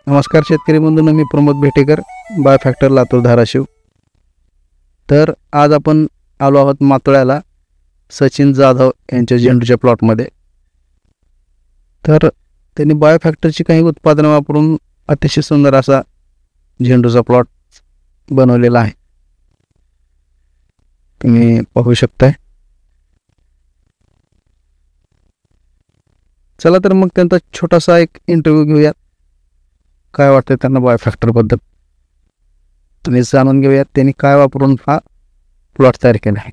नमस्कार शेतकरी बंधूंनो, मी प्रमोद भेटेकर, बायोफॅक्टर लातूर धाराशिव. तर आज आपण आलो आहोत मातोळ्याला सचिन जाधव यांच्या झेंडूच्या प्लॉटमध्ये. तर त्यांनी बायोफॅक्टरची काही उत्पादनं वापरून अतिशय सुंदर असा झेंडूचा प्लॉट बनवलेला आहे, तुम्ही पाहू शकताय. चला तर मग त्यांचा छोटासा एक इंटरव्ह्यू घेऊयात. काय वाटतं त्यांना बायोफॅक्टरबद्दल तुम्ही जाणून घेऊयात, त्यांनी काय वापरून हा प्लॉट तयार केला आहे.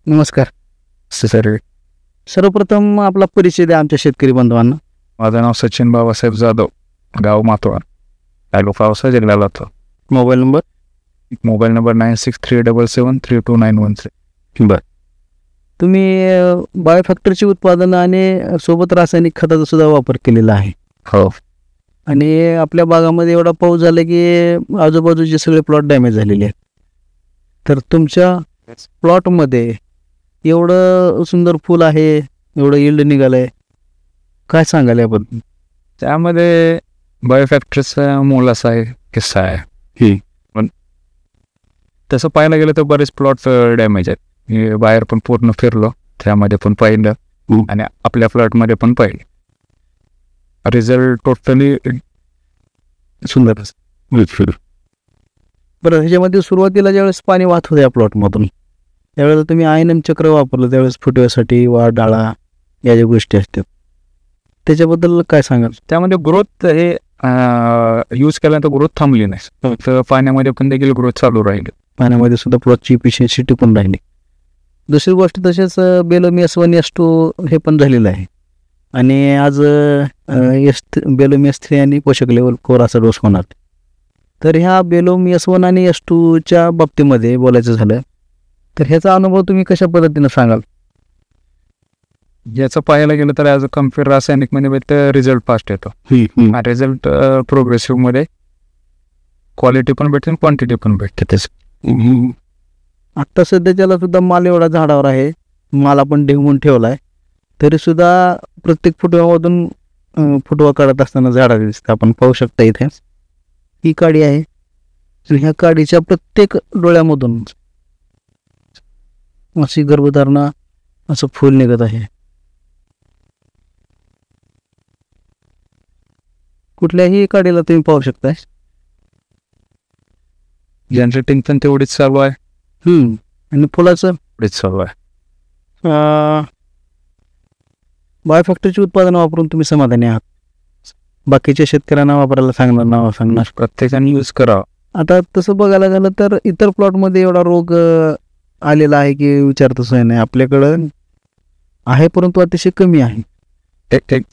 नमस्कार सर. सर्वप्रथम आपला परिचय द्या आमच्या शेतकरी बांधवांना. माझं नाव सचिन बाबासाहेब जाधव, गाव मातोळा, तालुका औसा, जिल्हा लातूर. Mobile number 9637732913. बरं. तुम्ही बायोफॅक्टरची उत्पादनं आणि सोबत रासायनिक खताचा सुद्धा वापर केलेला आहे. हो. आणि आपल्या भागामध्ये एवढा पाऊस झाला की आजूबाजूचे सगळे प्लॉट डॅमेज झालेले आहेत. तर तुमच्या प्लॉटमध्ये एवढं सुंदर फूल आहे, एवढं यील्ड निघालं आहे, काय सांगाल याबद्दल? त्यामध्ये बायोफॅक्टरचा मोल असा आहे, किस्सा आहे. पण तसं पाहायला गेलं तर बरेच प्लॉट डॅमेज आहेत. मी बाहेर पण पूर्ण फिरलो, त्यामध्ये पण पाहिलं आणि आपल्या प्लॉटमध्ये पण पाहिलं. रिझल्ट टोटली सुंदर. बरं, ह्याच्यामध्ये सुरुवातीला ज्यावेळेस पाणी वाहत होतं या प्लॉटमधून, त्यावेळेला तुम्ही INM चक्र वापरलं, त्यावेळेस फुटव्यासाठी वाढ डाळा या ज्या गोष्टी असतात त्याच्याबद्दल काय सांगाल? त्यामध्ये ग्रोथ हे यूज केल्यानंतर ग्रोथ थांबली नाही, तर पाण्यामध्ये पण देखील ग्रोथ चालू राहिली. पाण्यामध्ये सुद्धा प्लॉटची इफिशियन्सी टिकून राहिली. दुसरी गोष्ट तसेच बेलोमी S1 S2 हे पण झालेलं आहे. आणि आज बेलोमी S3 आणि पोषक लेवल कोराचा डोस होणार. तर ह्या बेलोमी S1 आणि S2च्या बाबतीमध्ये बोलायचं झालं तर ह्याचा अनुभव तुम्ही कशा पद्धतीनं सांगाल? याचं पाहायला गेलं तर ॲज अ कम्पेअर रासायनिकमध्ये तर रिझल्ट फास्ट येतो. रिझल्ट प्रोग्रेसिव्हमध्ये क्वालिटी पण भेटते, क्वांटिटी पण भेटते. त्याचं आत्ता सध्याच्याला सुद्धा माल एवढा झाडावर आहे, माल आपण ढेवून ठेवला आहे, तरीसुद्धा प्रत्येक फुटव्यामधून फुटवा काढत असताना झाडं दिसतं. आपण पाहू शकता इथे ही काडी आहे, ह्या काडीच्या प्रत्येक डोळ्यामधून अशी गर्भधारणा असं फूल निघत आहे. कुठल्याही काडीला तुम्ही पाहू शकताय. जनरेटिंग पण तेवढीच चालू आहे आणि फुलाचं तेवढीच चालू आहे. बायोफॅक्टरची उत्पादनं वापरून तुम्ही समाधानी आहात? बाकीच्या शेतकऱ्यांना वापरायला सांगणार? प्रत्येकाने यूज करावं. आता तसं बघायला गेलं तर इतर प्लॉटमध्ये एवढा रोग आलेला आहे की विचारतच नाही. आपल्याकडं आहे परंतु अतिशय कमी आहे,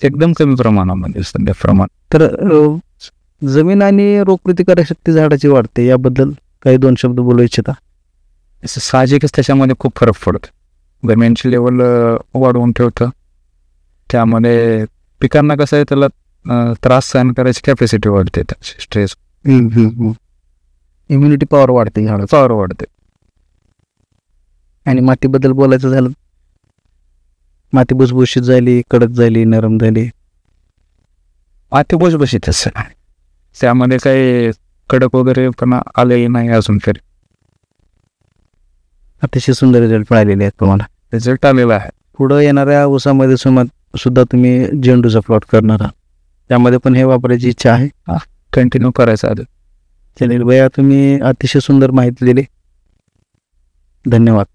एकदम कमी प्रमाणामध्ये सध्या प्रमाण. तर जमीन आणि रोगप्रतिकारक शक्ती झाडाची वाढते, याबद्दल काही दोन शब्द बोलू इच्छिता? साहजिकच त्याच्यामध्ये खूप फरक पडतो. जमिनीची लेवल वाढवून ठेवतं, त्यामध्ये पिकांना कसं आहे, त्याला त्रास सहन करायची कॅपॅसिटी वाढते, त्याची स्ट्रेस, इम्युनिटी पॉवर वाढते, झाडाची पॉवर वाढते. आणि मातीबद्दल बोलायचं झालं, माती भुसभुशीत झाली, कडक झाली, नरम झाली? माती भुसभुशीत असं, त्यामध्ये काही कडक वगैरे पण आलेली नाही अजून तरी. अतिशय सुंदर रिझल्ट मिळालेले आहेत तुम्हाला? रिझल्ट आलेला आहे. पुढं येणाऱ्या ऊसामध्ये सुद्धा तुम्ही झेंडूचा प्लॉट करणार आहात, त्यामध्ये पण हे वापरायची इच्छा आहे? कंटिन्यू करायचं आहे. चालेल भैया, तुम्ही अतिशय सुंदर माहिती दिली, धन्यवाद.